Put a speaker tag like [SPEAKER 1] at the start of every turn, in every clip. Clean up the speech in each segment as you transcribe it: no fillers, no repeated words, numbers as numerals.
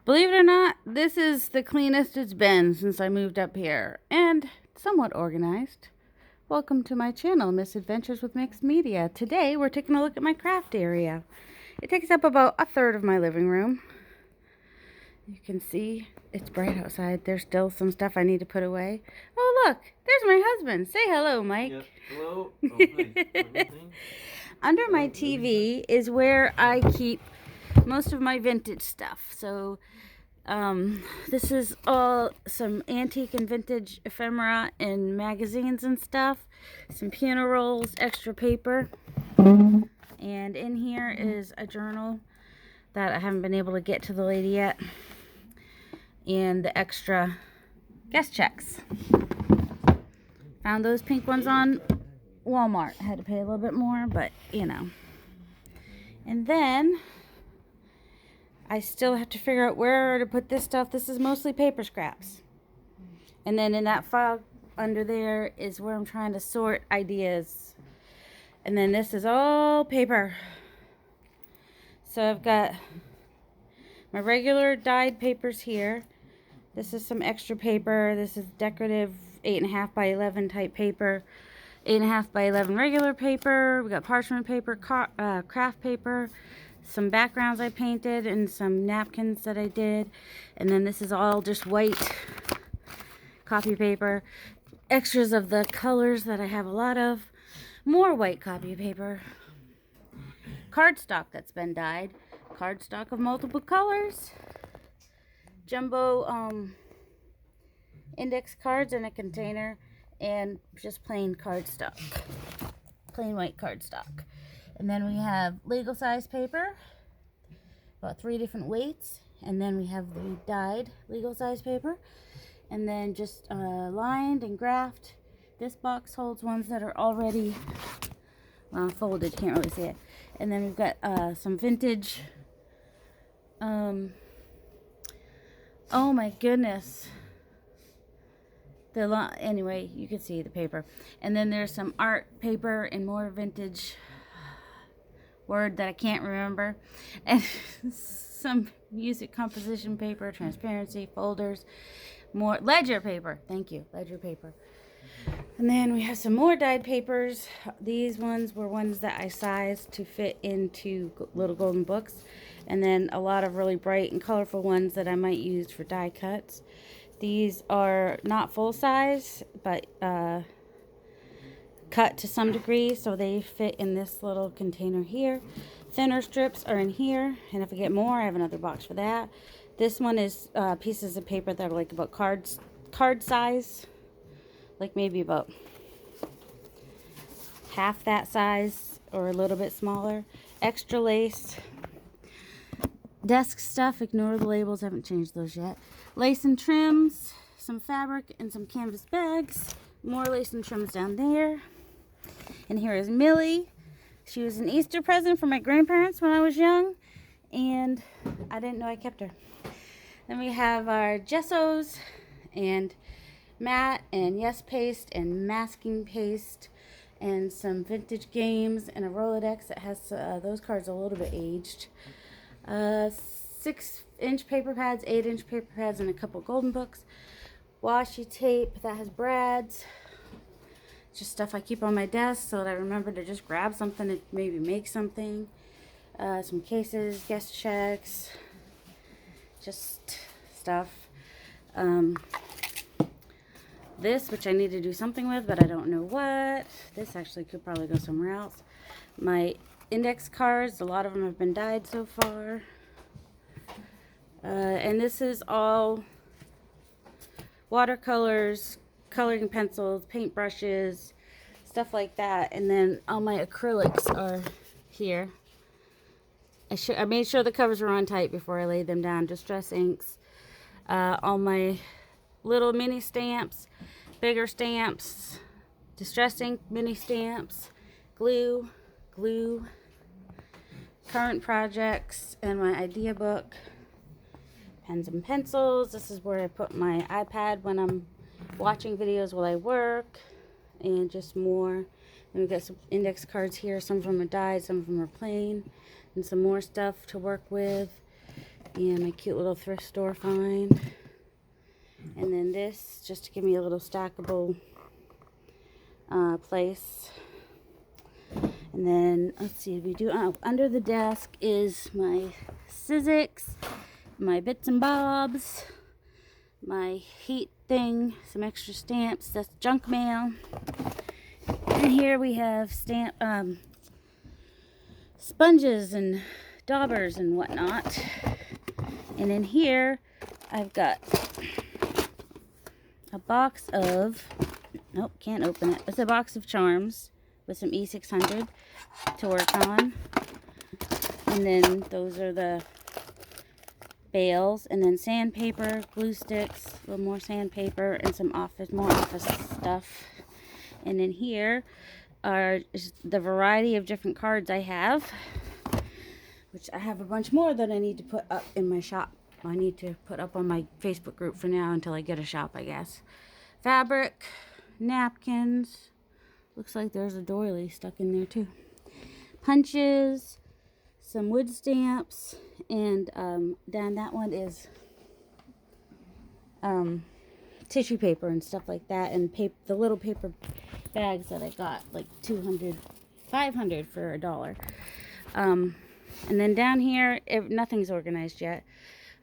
[SPEAKER 1] Believe it or not, this is the cleanest it's been since I moved up here, and somewhat organized. Welcome to my channel, Misadventures with Mixed Media. Today, we're taking a look at my craft area. It takes up about a third of my living room. You can see it's bright outside. There's still some stuff I need to put away. Oh, look, there's my husband. Say hello, Mike.
[SPEAKER 2] Yep. Hello. Oh, hi.
[SPEAKER 1] Under my TV is where I keep most of my vintage stuff. So this is all some antique and vintage ephemera and magazines and stuff, some piano rolls, extra paper, and in here is a journal that I haven't been able to get to the lady yet, and the extra guest checks. Found those pink ones on Walmart. I had to pay a little bit more, but you know. And then I still have to figure out where to put this stuff. This is mostly paper scraps. And then in that file under there is where I'm trying to sort ideas. And then this is all paper. So I've got my regular dyed papers here. This is some extra paper. This is decorative 8.5 by 11 type paper. 8.5 by 11 regular paper. We got parchment paper, craft paper, some backgrounds I painted, and some napkins that I did. And then this is all just white copy paper. Extras of the colors that I have a lot of. More white copy paper. Cardstock that's been dyed. Cardstock of multiple colors. Jumbo index cards in a container. And just plain cardstock. Plain white cardstock. And then we have legal size paper, about 3 different weights. And then we have the dyed legal size paper. And then just lined and graphed. This box holds ones that are already folded, can't really see it. And then we've got some vintage, oh my goodness. Anyway, you can see the paper. And then there's some art paper and more vintage word that I can't remember, and some music composition paper, transparency, folders, more ledger paper. Thank you, ledger paper. And then we have some more dyed papers. These ones were ones that I sized to fit into little golden books, and then a lot of really bright and colorful ones that I might use for die cuts. These are not full size, but cut to some degree, so they fit in this little container here. Thinner strips are in here, and if I get more, I have another box for that. This one is pieces of paper that are like about card size, like maybe about half that size or a little bit smaller. Extra lace. Desk stuff, ignore the labels, haven't changed those yet. Lace and trims, some fabric, and some canvas bags. More lace and trims down there. And here is Millie. She was an Easter present for my grandparents when I was young, and I didn't know I kept her. Then we have our gessos and matte and yes paste and masking paste and some vintage games and a Rolodex that has those cards a little bit aged. 6-inch paper pads, 8-inch paper pads, and a couple golden books. Washi tape that has brads. Just stuff I keep on my desk so that I remember to just grab something and maybe make something. Some cases, guest checks, just stuff. This, which I need to do something with, but I don't know what. This actually could probably go somewhere else. My index cards, a lot of them have been dyed so far. And this is all watercolors, coloring pencils, paint brushes, stuff like that. And then all my acrylics are here. I made sure the covers were on tight before I laid them down. Distress inks, all my little mini stamps, bigger stamps, distress ink mini stamps, glue, current projects, and my idea book, pens and pencils. This is where I put my iPad when I'm watching videos while I work, and just more. And we've got some index cards here. Some of them are dyed, some of them are plain, and some more stuff to work with. and my cute little thrift store find. And then this, just to give me a little stackable place. And then, let's see, we do, under the desk is my Sizzix, my bits and bobs, my heat thing, some extra stamps, that's junk mail. And here we have sponges and daubers and whatnot. And in here, I've got a box of, nope, can't open it. It's a box of charms with some E600 to work on. And then those are the bales, and then sandpaper, glue sticks, a little more sandpaper, and some more office stuff. And in here are the variety of different cards I have, which I have a bunch more that I need to put up in my shop. I need to put up on my Facebook group for now until I get a shop, I guess. Fabric, napkins. Looks like there's a doily stuck in there too. Punches, some wood stamps, and down that one is tissue paper and stuff like that, and the little paper bags that I got, like 500 for $1. And then down here, nothing's organized yet.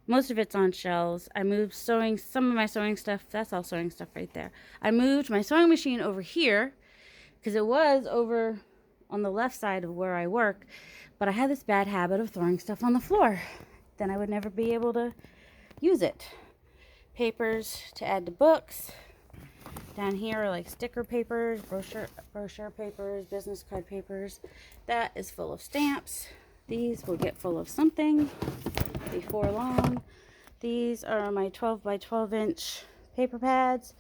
[SPEAKER 1] Most of it's on shelves. I moved some of my sewing stuff. That's all sewing stuff right there. I moved my sewing machine over here because it was over on the left side of where I work, but I had this bad habit of throwing stuff on the floor. Then I would never be able to use it. Papers to add to books. Down here are like sticker papers, brochure papers, business card papers. That is full of stamps. These will get full of something before long. These are my 12 by 12 inch paper pads.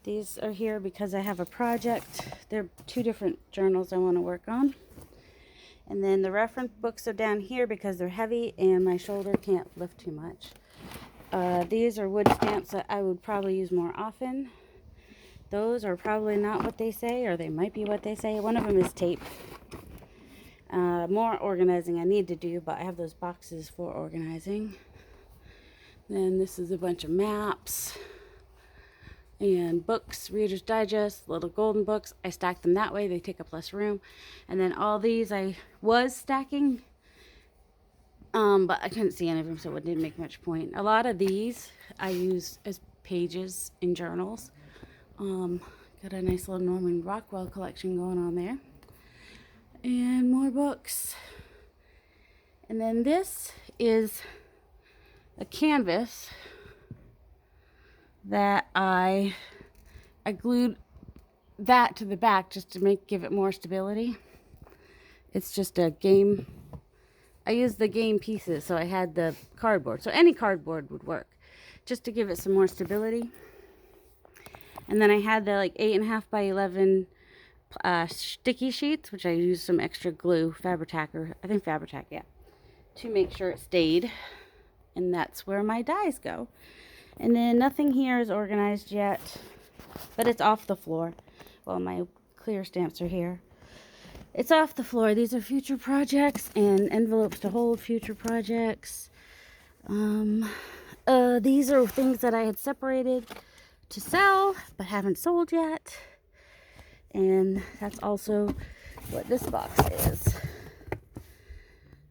[SPEAKER 1] These are here because I have a project. They're 2 different journals I want to work on. And then the reference books are down here because they're heavy and my shoulder can't lift too much. These are wood stamps that I would probably use more often. Those are probably not what they say, or they might be what they say. One of them is tape. More organizing I need to do, but I have those boxes for organizing. Then this is a bunch of maps and books, Reader's Digest, little golden books. I stack them that way, they take up less room. And then all these I was stacking, but I couldn't see any of them, so it didn't make much point. A lot of these I use as pages in journals. Got a nice little Norman Rockwell collection going on there. And more books. And then this is a canvas that I glued that to the back just to give it more stability. It's just a game. I used the game pieces, so I had the cardboard. So any cardboard would work, just to give it some more stability. And then I had the like 8.5 by 11 sticky sheets, which I used some extra glue, Fabri-Tac, yeah, to make sure it stayed. And that's where my dies go. And then nothing here is organized yet, but it's off the floor. Well, my clear stamps are here. It's off the floor. These are future projects and envelopes to hold future projects. These are things that I had separated to sell, but haven't sold yet. And that's also what this box is.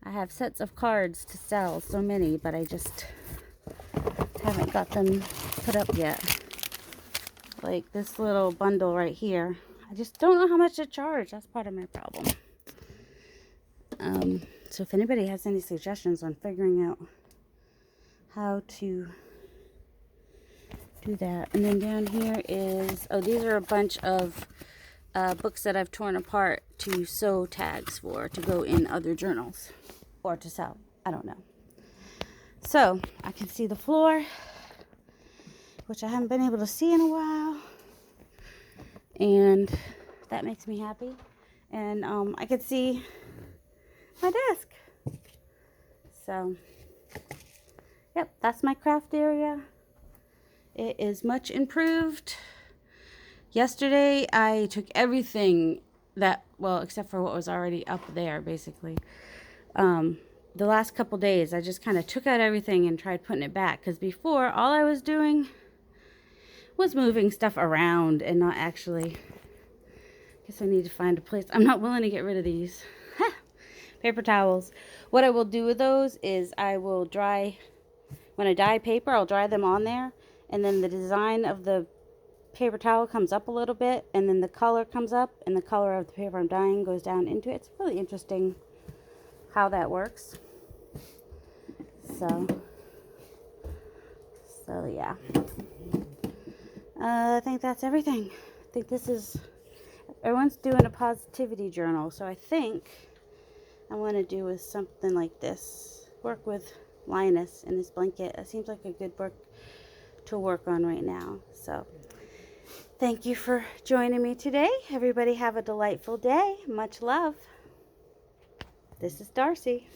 [SPEAKER 1] I have sets of cards to sell, so many, but I just haven't got them put up yet. Like this little bundle right here. I just don't know how much to charge. That's part of my problem. So if anybody has any suggestions on figuring out how to do that. And then down here is, these are a bunch of books that I've torn apart to sew tags for, to go in other journals or to sell. I don't know. So I can see the floor, which I haven't been able to see in a while, and that makes me happy. And I can see my desk. So yep, that's my craft area. It is much improved. Yesterday I took everything that, well, except for what was already up there basically, the last couple days, I just kind of took out everything and tried putting it back. Because before, all I was doing was moving stuff around and not actually. Guess I need to find a place. I'm not willing to get rid of these paper towels. What I will do with those is I will dry, when I dye paper, I'll dry them on there. And then the design of the paper towel comes up a little bit. And then the color comes up. And the color of the paper I'm dyeing goes down into it. It's really interesting how that works. So yeah. I think that's everything. I think this is, everyone's doing a positivity journal. So I think I want to do with something like this. Work with Linus in his blanket. It seems like a good book to work on right now. So thank you for joining me today. Everybody have a delightful day. Much love. This is Darcy.